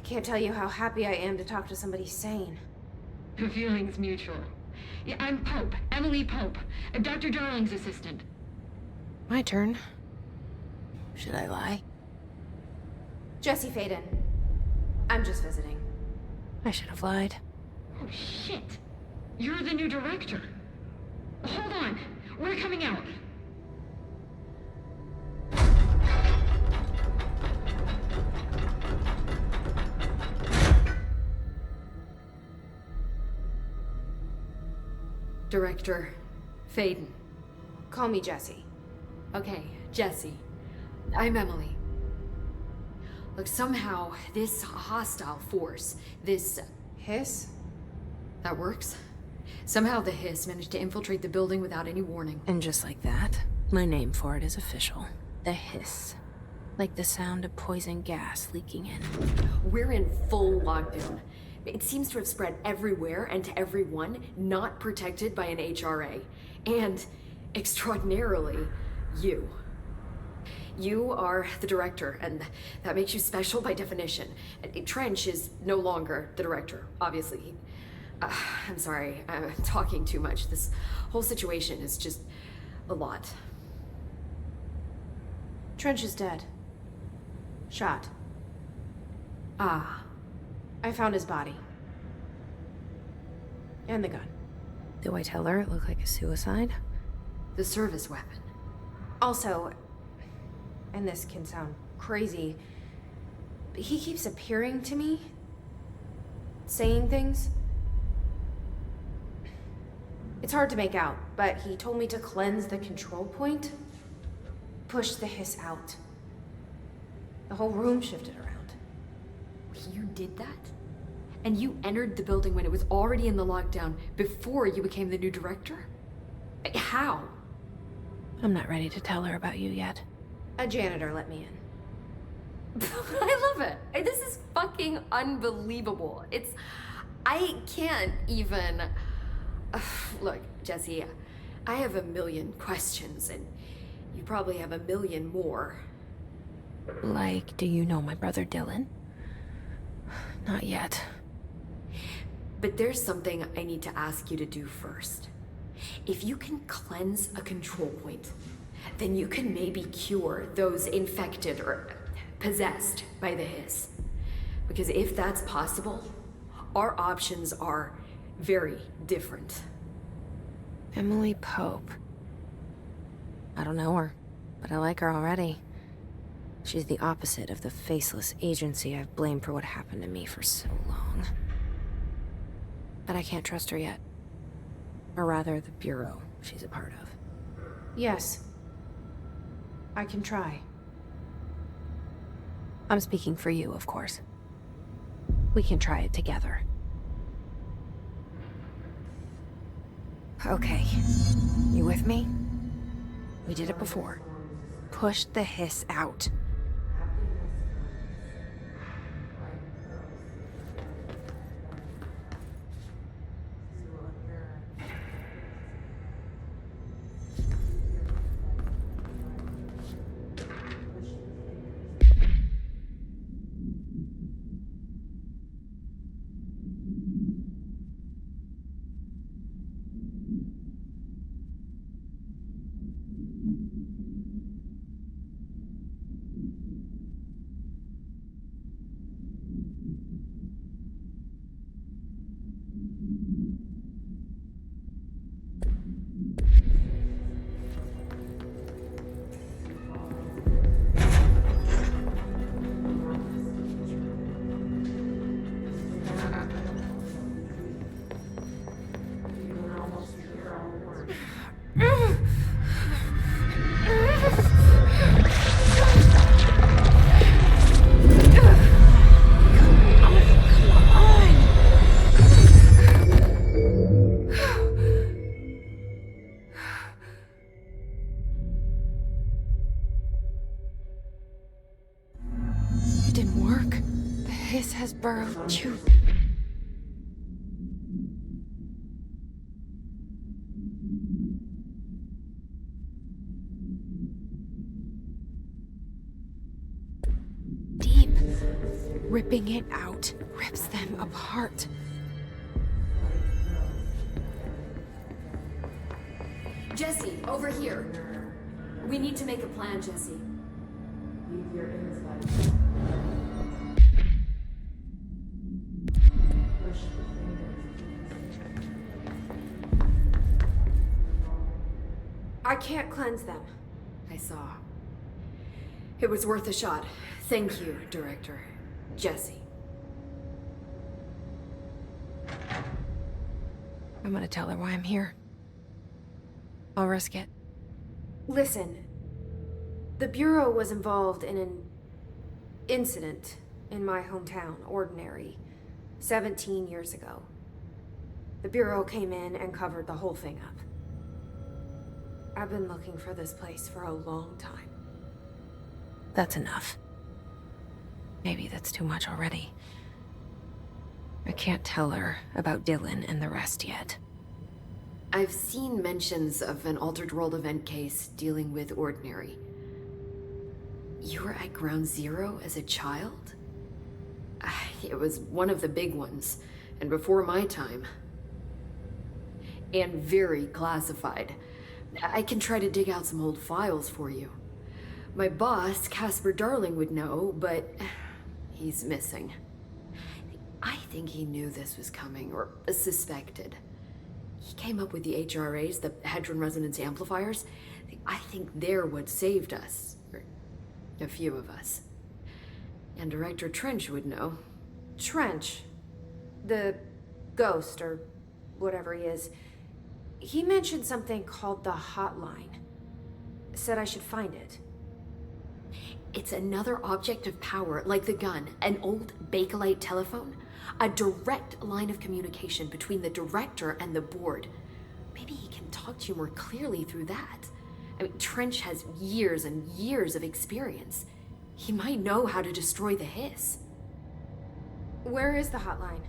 Can't tell you how happy I am to talk to somebody sane. The feeling's mutual. Yeah, I'm Pope. Emily Pope. Dr. Darling's assistant. My turn. Should I lie? Jesse Faden. I'm just visiting. I should have lied. Oh, shit. You're the new director. Hold on. We're coming out. Director Faden. Call me Jesse. Okay, Jesse. I'm Emily. Look, somehow this hostile force, this... Hiss? that works? Somehow the Hiss managed to infiltrate the building without any warning. And just like that, my name for it is official. The Hiss. Like the sound of poison gas leaking in. We're in full lockdown. It seems to have spread everywhere and to everyone not protected by an HRA. And, extraordinarily, you. You are the director, and that makes you special by definition. Trench is no longer the director, obviously. I'm sorry, I'm talking too much. This whole situation is just a lot. Trench is dead. Shot. Ah. I found his body. And the gun. Do I tell her it looked like a suicide? The service weapon. Also, and this can sound crazy, but he keeps appearing to me. Saying things. It's hard to make out, but he told me to cleanse the control point. Push the Hiss out. The whole room shifted around. You did that? And you entered the building when it was already in the lockdown before you became the new director? How? I'm not ready to tell her about you yet. A janitor let me in. I love it. This is fucking unbelievable. I can't even... Look, Jesse, I have a million questions, and you probably have a million more. Like, do you know my brother Dylan? Not yet. But there's something I need to ask you to do first. If you can cleanse a control point, then you can maybe cure those infected or possessed by the Hiss. Because if that's possible, our options are very different. Emily Pope. I don't know her, but I like her already. She's the opposite of the faceless agency I've blamed for what happened to me for so long. But I can't trust her yet. Or rather, the Bureau she's a part of. Yes. I can try. I'm speaking for you, of course. We can try it together. Okay. You with me? We did it before. Push the Hiss out. Has burrowed you. Deep, ripping it out rips them apart. Jesse, over here. We need to make a plan, Jesse. I can't cleanse them. I saw. It was worth a shot. Thank you, Director. Jesse. I'm gonna tell her why I'm here. I'll risk it. Listen, the Bureau was involved in an incident in my hometown, Ordinary, 17 years ago. The Bureau came in and covered the whole thing up. I've been looking for this place for a long time. That's enough. Maybe that's too much already. I can't tell her about Dylan and the rest yet. I've seen mentions of an Altered World event case dealing with Ordinary. You were at Ground Zero as a child? It was one of the big ones, and before my time. And very classified. I can try to dig out some old files for you. My boss, Casper Darling, would know, but he's missing. I think he knew this was coming, or suspected. He came up with the HRAs, the Hadron Resonance Amplifiers. I think they're what saved us. Or a few of us. And Director Trench would know. Trench, the ghost, or whatever he is, he mentioned something called the Hotline. Said I should find it. It's another object of power, like the gun, an old Bakelite telephone. A direct line of communication between the director and the board. Maybe he can talk to you more clearly through that. I mean, Trench has years and years of experience. He might know how to destroy the hiss. Where is the hotline?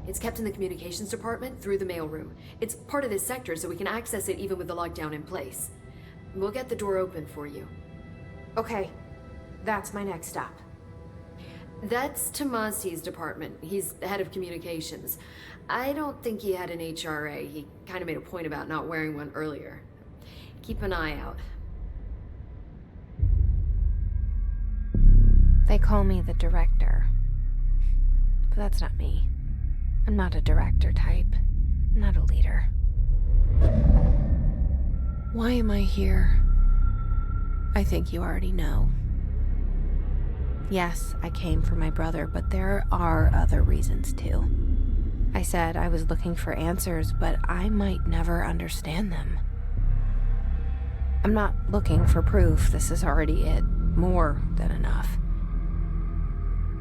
It's kept in the communications department through the mailroom. It's part of this sector, so we can access it even with the lockdown in place. We'll get the door open for you. Okay, that's my next stop. That's Tomasi's department. He's the head of communications. I don't think he had an HRA. He kind of made a point about not wearing one earlier. Keep an eye out. They call me the director. But that's not me. I'm not a director type. I'm not a leader. Why am I here? I think you already know. Yes, I came for my brother, but there are other reasons too. I said I was looking for answers, but I might never understand them. I'm not looking for proof. This is already it. More than enough.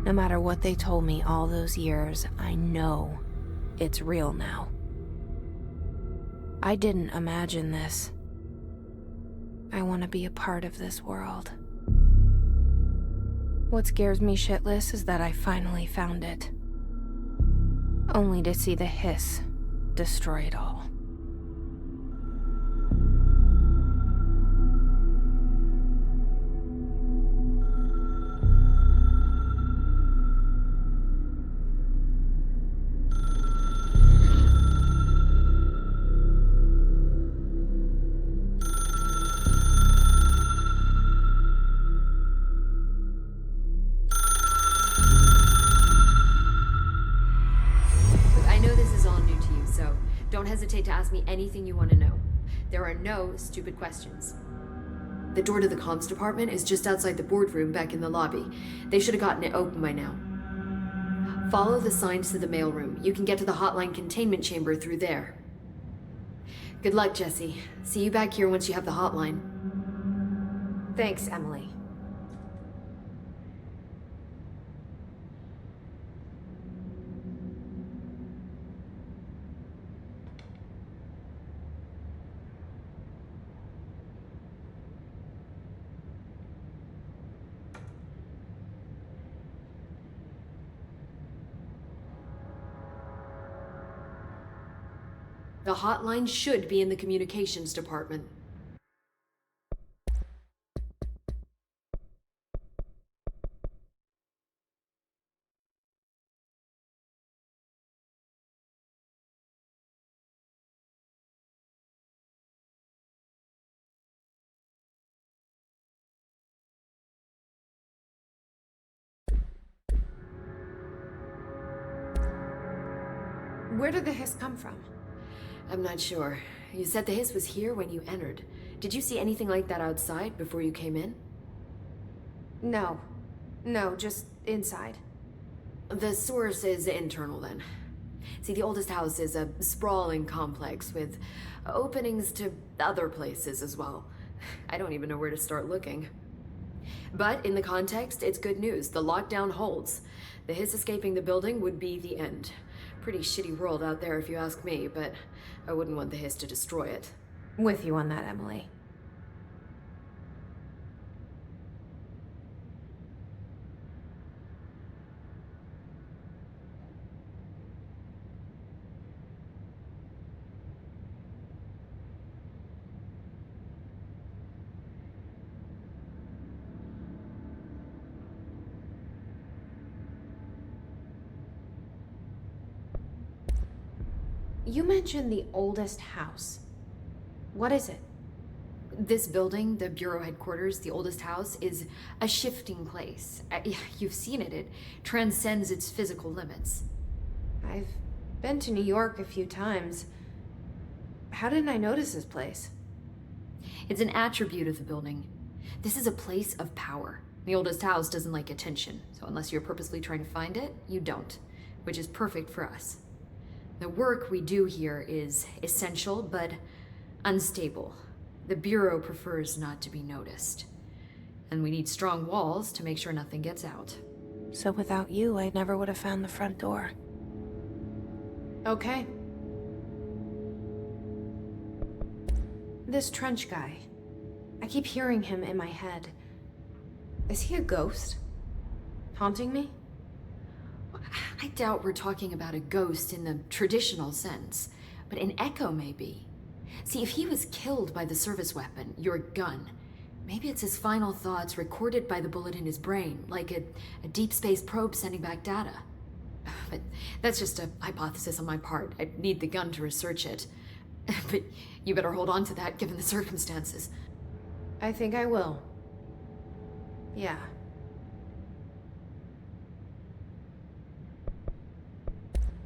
No matter what they told me all those years, I know it's real now. I didn't imagine this. I want to be a part of this world. What scares me shitless is that I finally found it. Only to see the hiss destroy it all. Don't hesitate to ask me anything you want to know. There are no stupid questions. The door to the comms department is just outside the boardroom back in the lobby. They should have gotten it open by now. Follow the signs to the mailroom. You can get to the hotline containment chamber through there. Good luck, Jesse. See you back here once you have the hotline. Thanks, Emily. The hotline should be in the communications department. Where did the hiss come from? I'm not sure. You said the hiss was here when you entered. Did you see anything like that outside before you came in? No. No, just inside. The source is internal then. See, the oldest house is a sprawling complex with openings to other places as well. I don't even know where to start looking. But in the context, it's good news. The lockdown holds. The hiss escaping the building would be the end. Pretty shitty world out there if you ask me, but I wouldn't want the hiss to destroy it. With you on that, Emily. You mentioned the oldest house. What is it? This building, the Bureau headquarters, the oldest house, is a shifting place. You've seen it. It transcends its physical limits. I've been to New York a few times. How didn't I notice this place? It's an attribute of the building. This is a place of power. The oldest house doesn't like attention, so unless you're purposely trying to find it, you don't, which is perfect for us. The work we do here is essential, but unstable. The Bureau prefers not to be noticed. And we need strong walls to make sure nothing gets out. So without you, I never would have found the front door. Okay. This Trench guy. I keep hearing him in my head. Is he a ghost? Haunting me? I doubt we're talking about a ghost in the traditional sense, but an echo maybe. See, if he was killed by the service weapon, your gun, maybe it's his final thoughts recorded by the bullet in his brain, like a deep space probe sending back data. But that's just a hypothesis on my part. I need the gun to research it. But you better hold on to that given the circumstances. I think I will. Yeah.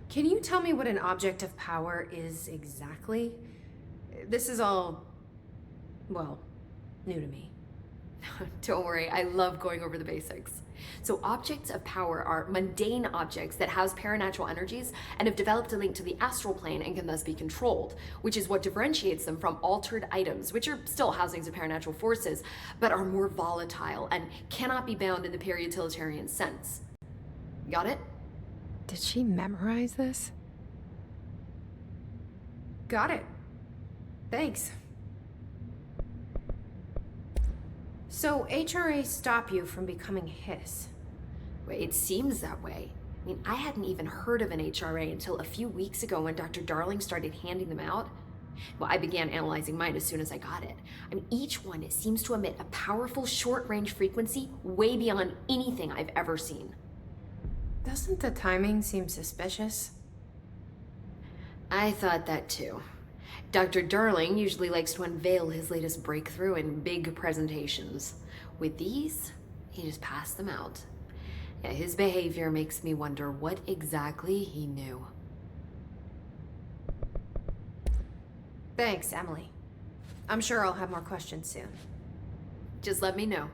Can you tell me what an object of power is exactly? This is all, well, new to me. Don't worry, I love going over the basics. So objects of power are mundane objects that house paranatural energies and have developed a link to the astral plane and can thus be controlled, which is what differentiates them from altered items, which are still housings of paranatural forces, but are more volatile and cannot be bound in the pure utilitarian sense. Got it? Did she memorize this? Got it. Thanks. So HRA stop you from becoming Hiss? Wait, it seems that way. I mean, I hadn't even heard of an HRA until a few weeks ago when Dr. Darling started handing them out. Well, I began analyzing mine as soon as I got it. I mean, each one seems to emit a powerful short-range frequency way beyond anything I've ever seen. Doesn't the timing seem suspicious? I thought that too. Dr. Darling usually likes to unveil his latest breakthrough in big presentations. With these, he just passed them out. Yeah, his behavior makes me wonder what exactly he knew. Thanks, Emily. I'm sure I'll have more questions soon. Just let me know.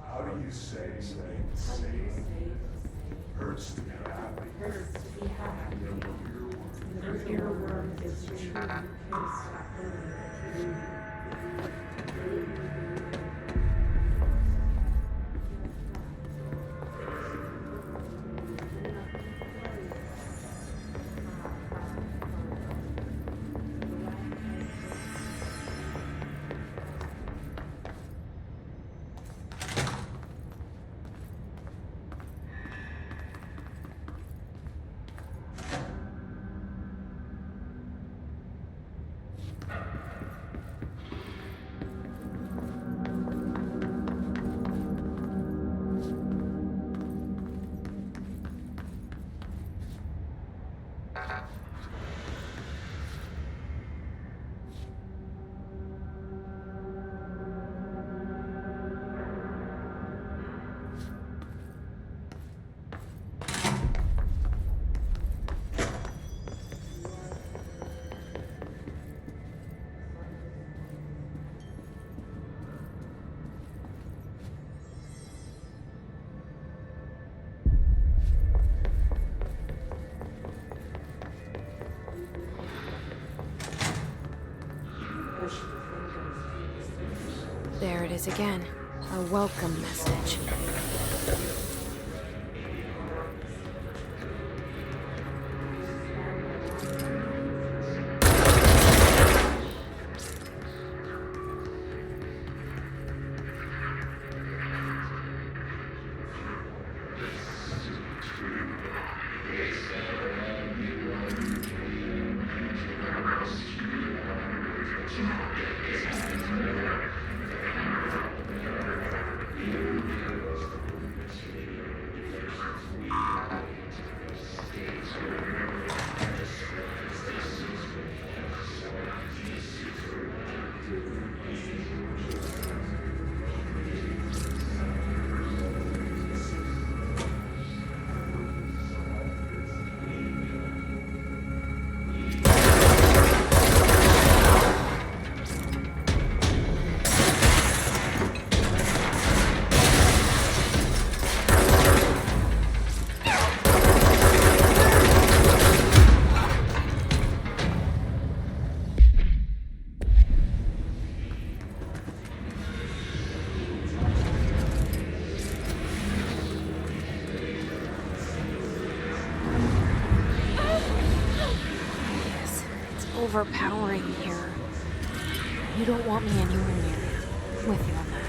How do you say staying safe? Hurts to be happy. The earworm is true. There it is again. A welcome message. overpowering here. You don't want me anywhere near you. I'm with you on that.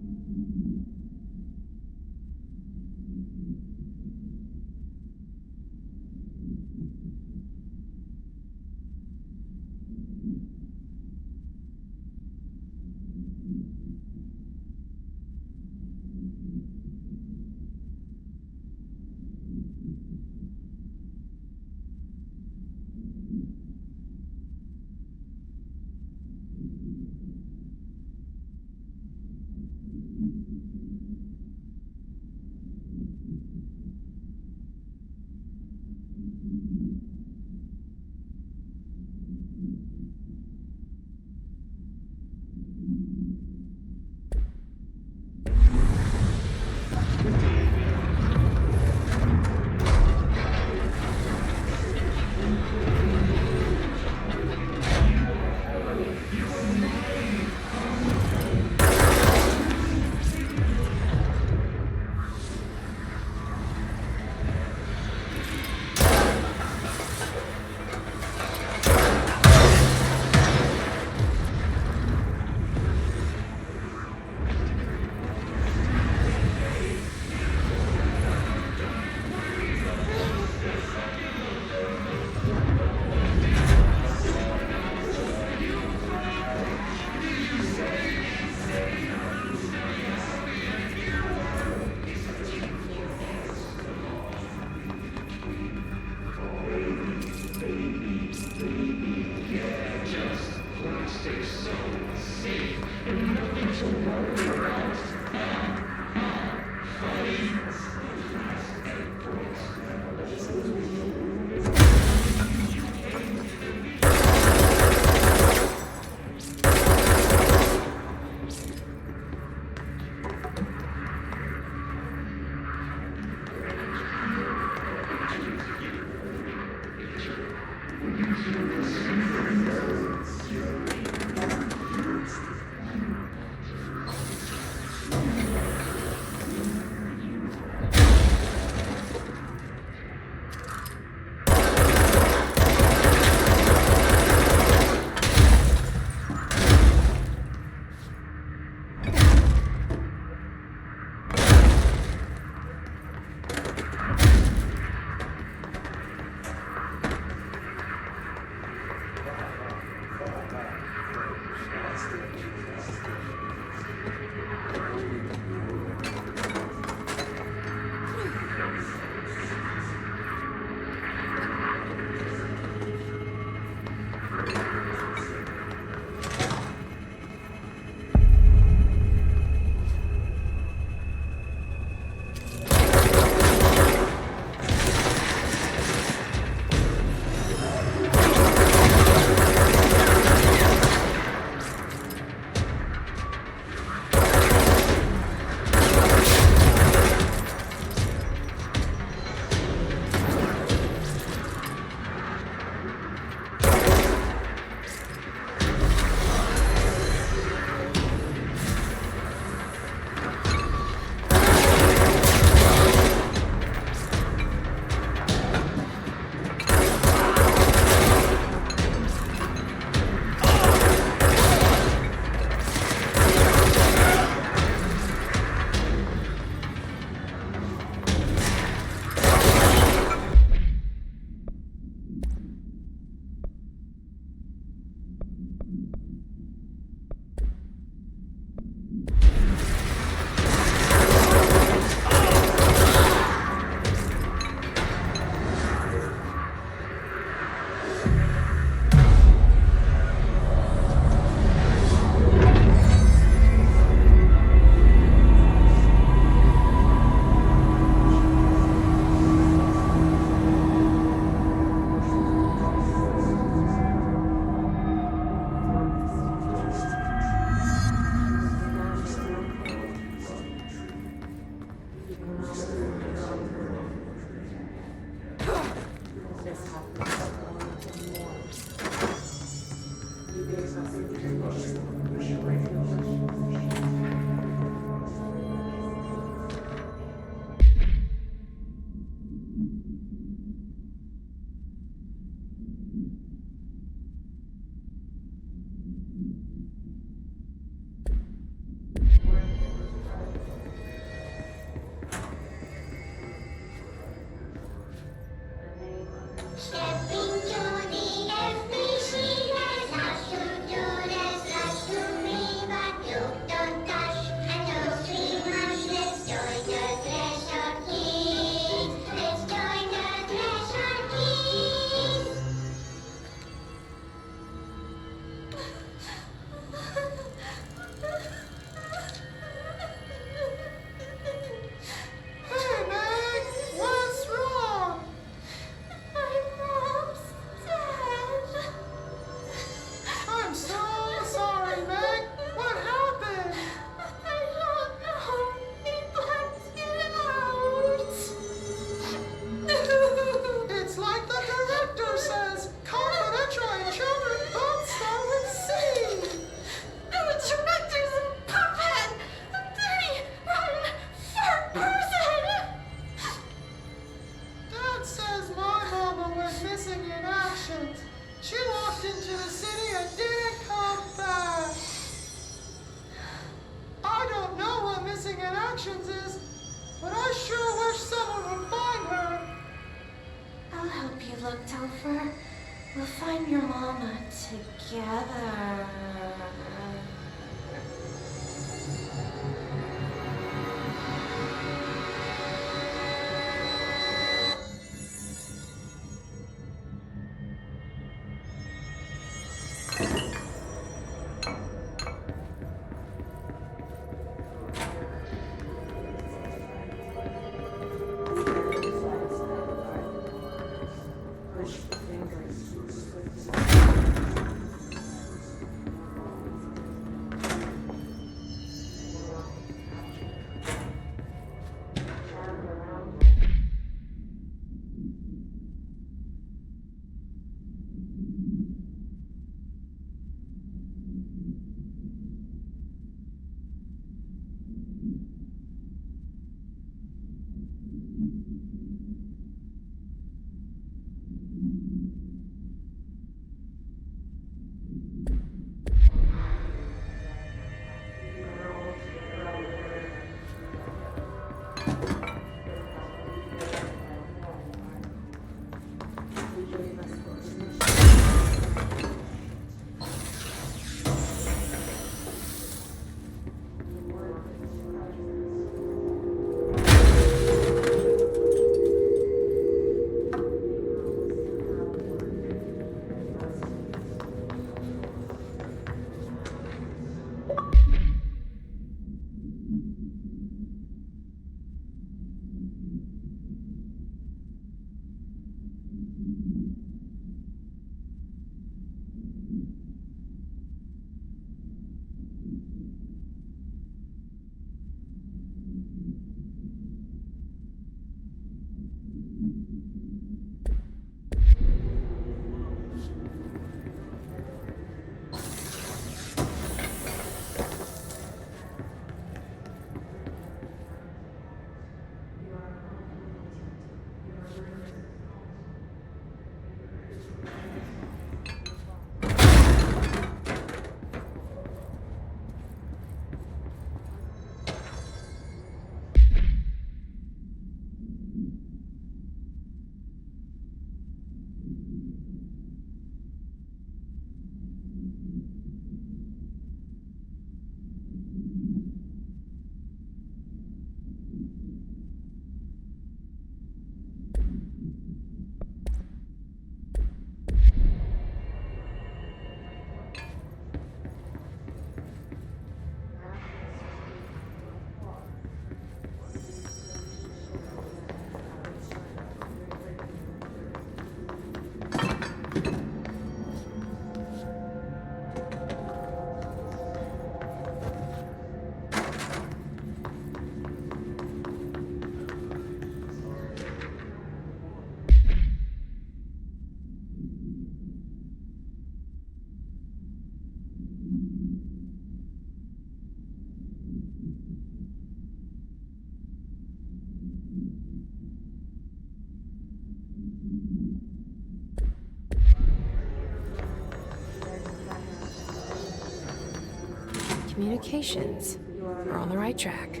Communications. We're on the right track.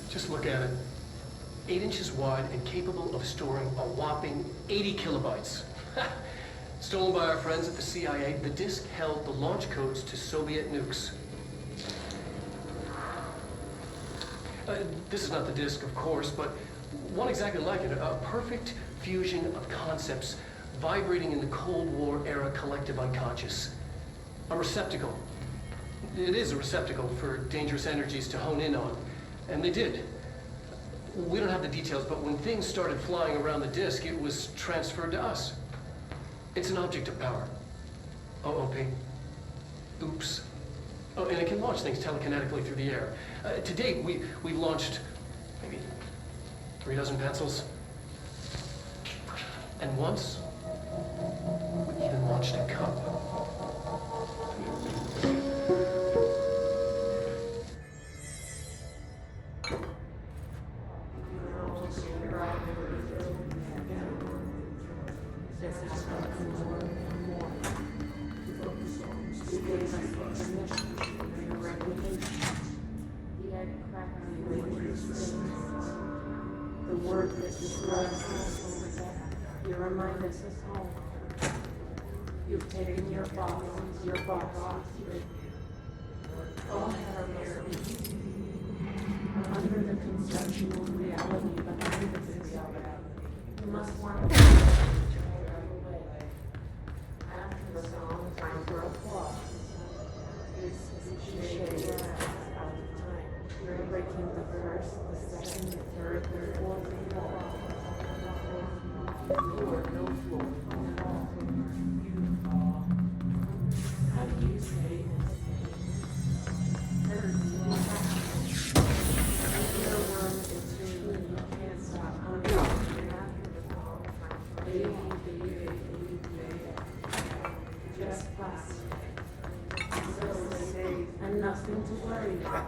Just look at it. 8 inches wide and capable of storing a whopping 80 kilobytes. Stolen by our friends at the CIA, the disk held the launch codes to Soviet nukes. This is not the disk, of course, but one exactly like it. A perfect fusion of concepts vibrating in the Cold War era collective unconscious. A receptacle. It is a receptacle for dangerous energies to hone in on. And they did. We don't have the details, but when things started flying around the disk, it was transferred to us. It's an object of power. OOP. Oops. Oh, and it can launch things telekinetically through the air. To date, we've launched maybe 3 dozen pencils. And once, we even launched a cup. The word that describes us, you remind us of home. You've taken your box, all have under the conceptual reality behind this reality. You must want to after the song, time for applause. It's cliche out of time. You're breaking the first, the second, the third, the fourth, the floor, no floor. How do you say this? Your worm is really, you can't stop hungry. Just plastic. So safe and nothing to worry about.